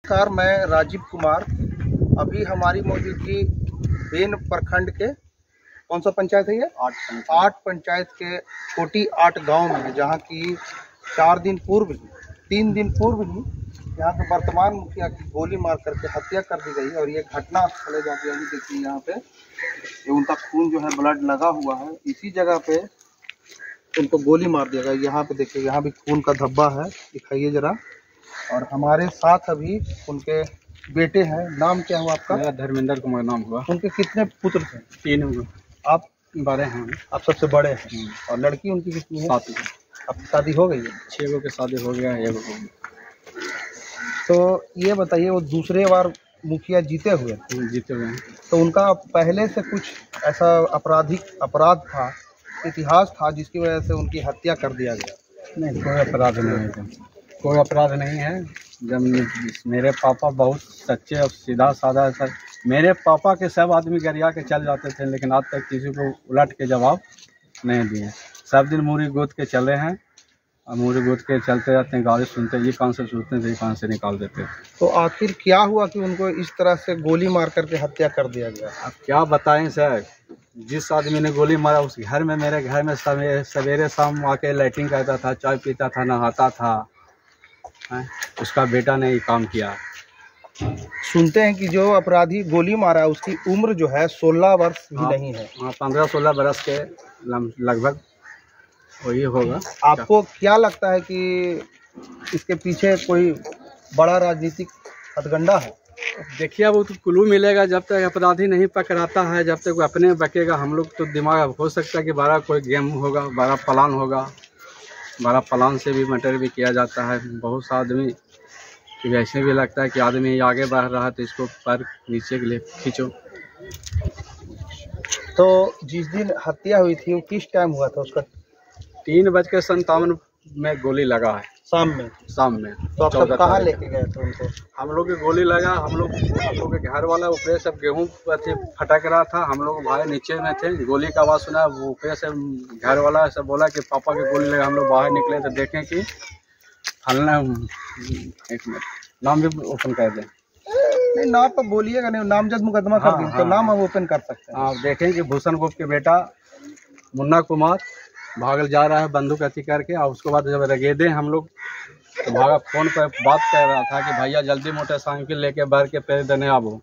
नमस्कार, मैं राजीव कुमार। अभी हमारी मौजूदगी बेन प्रखंड के कौन सा पंचायत है ये? 8 पंचायत के छोटी 8 गांव में, जहां की 3 दिन पूर्व ही यहाँ पे वर्तमान मुखिया की गोली मार करके हत्या कर दी गई। और ये घटना स्थल जाके अभी देखिए, यहाँ पे ये उनका खून जो है, ब्लड लगा हुआ है। इसी जगह पे उनको गोली मार दिया गया। यहाँ पे देखिए, यहाँ भी खून का धब्बा है, दिखाइए जरा। और हमारे साथ अभी उनके बेटे हैं। नाम क्या हुआ आपका? मेरा धर्मेंद्र कुमार नाम हुआ। उनके कितने पुत्र थे? 3। आप बड़े हैं। आप सबसे बड़े हैं। और लड़की उनकी कितनी है? 7। अब शादी हो गई है? 6 गो के शादी हो गया है, 1 गो। तो ये बताइए, वो दूसरे बार मुखिया जीते हुए हैं, तो उनका पहले से कुछ ऐसा अपराध था, इतिहास था, जिसकी वजह से उनकी हत्या कर दिया गया? नहीं, कोई अपराध नहीं है। कोई अपराध नहीं है। जब मेरे पापा बहुत सच्चे और सीधा साधा सर, मेरे पापा के सब आदमी गरिया के चल जाते थे, लेकिन आज तक किसी को उलट के जवाब नहीं दिए। सब दिन मूरी गोद के चले हैं, और मूरी गोद के चलते जाते हैं। गाली सुनते, ये कान से सुनते थे, ये कान से निकाल देते। तो आखिर क्या हुआ कि उनको इस तरह से गोली मार करके हत्या कर दिया गया? अब क्या बताएं सर, जिस आदमी ने गोली मारा उस घर में, मेरे घर में सवेरे शाम आके लैट्रिन करता था, चाय पीता था, नहाता था। उसका बेटा ने ये काम किया। सुनते हैं कि जो अपराधी गोली मारा उसकी उम्र जो है 16 वर्ष भी नहीं है। 15-16 बरस के लगभग वही होगा। आपको क्या लगता है कि इसके पीछे कोई बड़ा राजनीतिक हथकंडा है? देखिए, वो तो क्लू मिलेगा जब तक अपराधी नहीं पकड़ाता है, जब तक वो अपने बकेगा। हम लोग तो दिमाग हो सकता है कि बड़ा कोई गेम होगा, बड़ा प्लान होगा। बड़ा प्लान से भी मर्डर भी किया जाता है। बहुत सा आदमी कि ऐसे भी लगता है कि आदमी आगे बढ़ रहा है तो इसको पैर नीचे के लिए खींचो। तो जिस दिन हत्या हुई थी वो किस टाइम हुआ था? उसका 3:57 में गोली लगा है, शाम में। तो आप सब कहाँ लेके गए थे उनको? हम लोग की गोली लगा, हम लोग के घर वाला ऊपर सब गेहूँ फटक रहा था। हम लोग भाई नीचे में थे, गोली का आवाज़ सुना, वो ऊपर से घर वाला सब बोला कि पापा की गोली लगा। हम लोग बाहर निकले तो देखें कि फलना, 1 मिनट, नाम भी ओपन कर दें। नहीं, नाम तो बोलिएगा नहीं, नामजद मुकदमा कर दें तो नाम हम ओपन कर सकते हैं। हाँ, देखें कि भूषण गुप्त के बेटा मुन्ना कुमार भागल जा रहा है बंदूक अति करके। और उसके बाद जब रगेदे हम लोग तो भागा, फोन पर बात कर रहा था कि भैया जल्दी मोटरसाइकिल लेके भर के पैर देने आबो।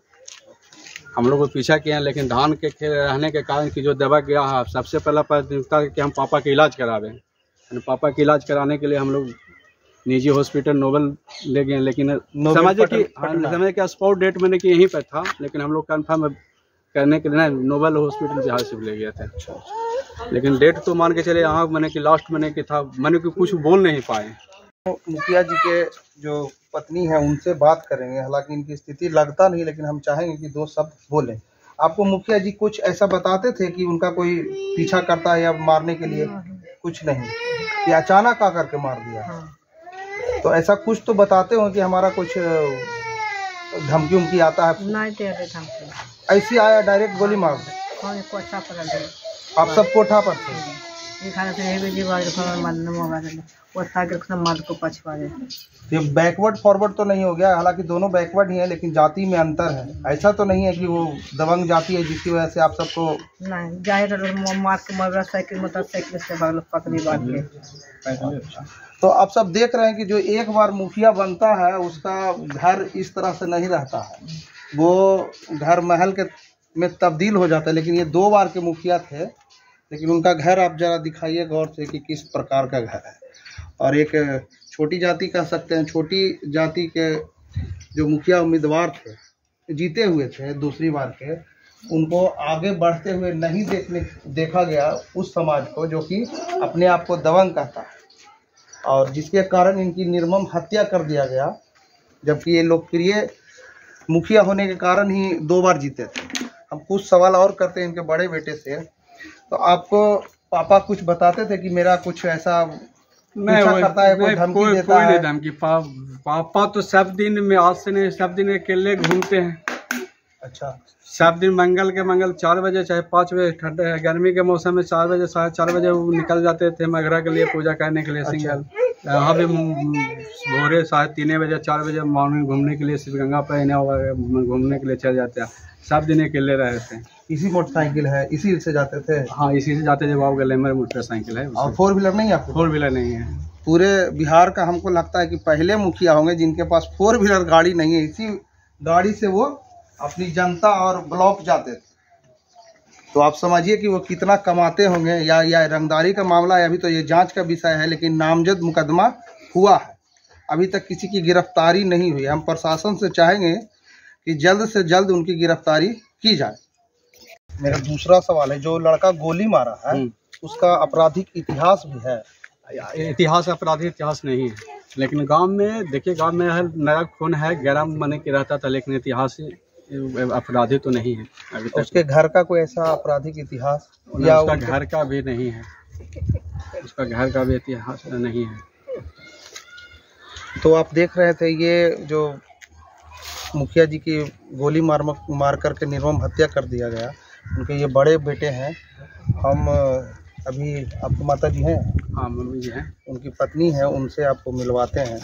हम लोग को पीछा किए हैं, लेकिन धान के रहने के कारण की जो दबा गया है, सबसे पहला प्राथमिकता कि हम पापा का इलाज करावें। पापा का इलाज कराने के लिए हम लोग निजी हॉस्पिटल नोबल ले गए, लेकिन समझे कि स्पॉट डेट मैंने कि यहीं पर था, लेकिन हम लोग कन्फर्म करने के लिए ना नोबल हॉस्पिटल बिहार से ले गए थे। लेकिन डेट तो मान के चले यहाँ मैंने कि लास्ट मैंने कि था, मैंने कि कुछ बोल नहीं पाए। तो मुखिया जी के जो पत्नी है उनसे बात करेंगे। हालांकि इनकी स्थिति लगता नहीं, लेकिन हम चाहेंगे कि 2 शब्द बोलें। आपको मुखिया जी कुछ ऐसा बताते थे कि उनका कोई पीछा करता है या मारने के लिए? कुछ नहीं, कि अचानक आकर के मार दिया? तो ऐसा कुछ तो बताते हो कि हमारा कुछ धमकी उमकी आता है? नहीं, ऐसी आया डायरेक्ट गोली मार दे? आप सब कोठा पर थे? ये बैकवर्ड फॉरवर्ड तो नहीं हो गया? हालांकि दोनों बैकवर्ड ही है, लेकिन जाति में अंतर है। ऐसा तो नहीं है कि वो दबंग जाति है जिसकी वजह से आप सबको? नहीं, जाहिर मार के मोटरसाइकिल से पकड़ी बात के। तो आप सब देख रहे हैं कि जो एक बार मुखिया बनता है उसका घर इस तरह से नहीं रहता है, वो घर महल के में तब्दील हो जाता है। लेकिन ये 2 बार के मुखिया थे, लेकिन उनका घर आप जरा दिखाइए गौर से कि किस प्रकार का घर है। और एक छोटी जाति कह सकते हैं, छोटी जाति के जो मुखिया उम्मीदवार थे, जीते हुए थे दूसरी बार के, उनको आगे बढ़ते हुए नहीं देखा गया उस समाज को जो कि अपने आप को दबंग कहता है, और जिसके कारण इनकी निर्मम हत्या कर दिया गया। जबकि ये लोकप्रिय मुखिया होने के कारण ही 2 बार जीते थे। हम कुछ सवाल और करते हैं इनके बड़े बेटे से। तो आपको पापा कुछ बताते थे कि मेरा कुछ ऐसा नहीं करता है, कोई धमकी देता है? धमकी पापा तो सब दिन में, आज से नहीं, सब दिन अकेले घूमते हैं। अच्छा, सब दिन मंगल 4 बजे चाहे 5 बजे, ठंडे गर्मी के मौसम में 4 बजे 4:30 बजे वो निकल जाते थे मगरा के लिए पूजा करने के लिए। सिंगल यहाँ भी भोरे 3:30 4 बजे मॉर्निंग घूमने के लिए शिवगंगा पर घूमने के लिए चले जाते हैं। सब दिन अकेले रहते हैं। इसी मोटरसाइकिल है, इसी से जाते थे? हाँ, इसी से जाते थे। बाबू ग्लैमर मोटरसाइकिल है। और 4 व्हीलर नहीं है आपको? 4 व्हीलर नहीं है। पूरे बिहार का हमको लगता है कि पहले मुखिया होंगे जिनके पास 4 व्हीलर गाड़ी नहीं है। इसी गाड़ी से वो अपनी जनता और ब्लॉक जाते थे। तो आप समझिए कि वो कितना कमाते होंगे। या रंगदारी का मामला है, अभी तो ये जांच का विषय है, लेकिन नामजद मुकदमा हुआ है। अभी तक किसी की गिरफ्तारी नहीं हुई। हम प्रशासन से चाहेंगे कि जल्द से जल्द उनकी गिरफ्तारी की जाए। मेरा दूसरा सवाल है, जो लड़का गोली मारा है उसका आपराधिक इतिहास भी है? इतिहास आपराधिक इतिहास नहीं है, लेकिन गांव में देखिए, गांव में नया खून है, 11 महीने के रहता था, लेकिन इतिहास अपराधी तो नहीं है अभी तक। उसके घर का कोई ऐसा आपराधिक इतिहास? या उसका घर का भी नहीं है। उसका घर का भी इतिहास नहीं है। तो आप देख रहे थे ये जो मुखिया जी की गोली मार करके निर्मम हत्या कर दिया गया, उनके ये बड़े बेटे हैं। हम अभी, आपकी माता जी हैं? हाँ, मम्मी जी हैं। उनकी पत्नी है, उनसे आपको मिलवाते हैं।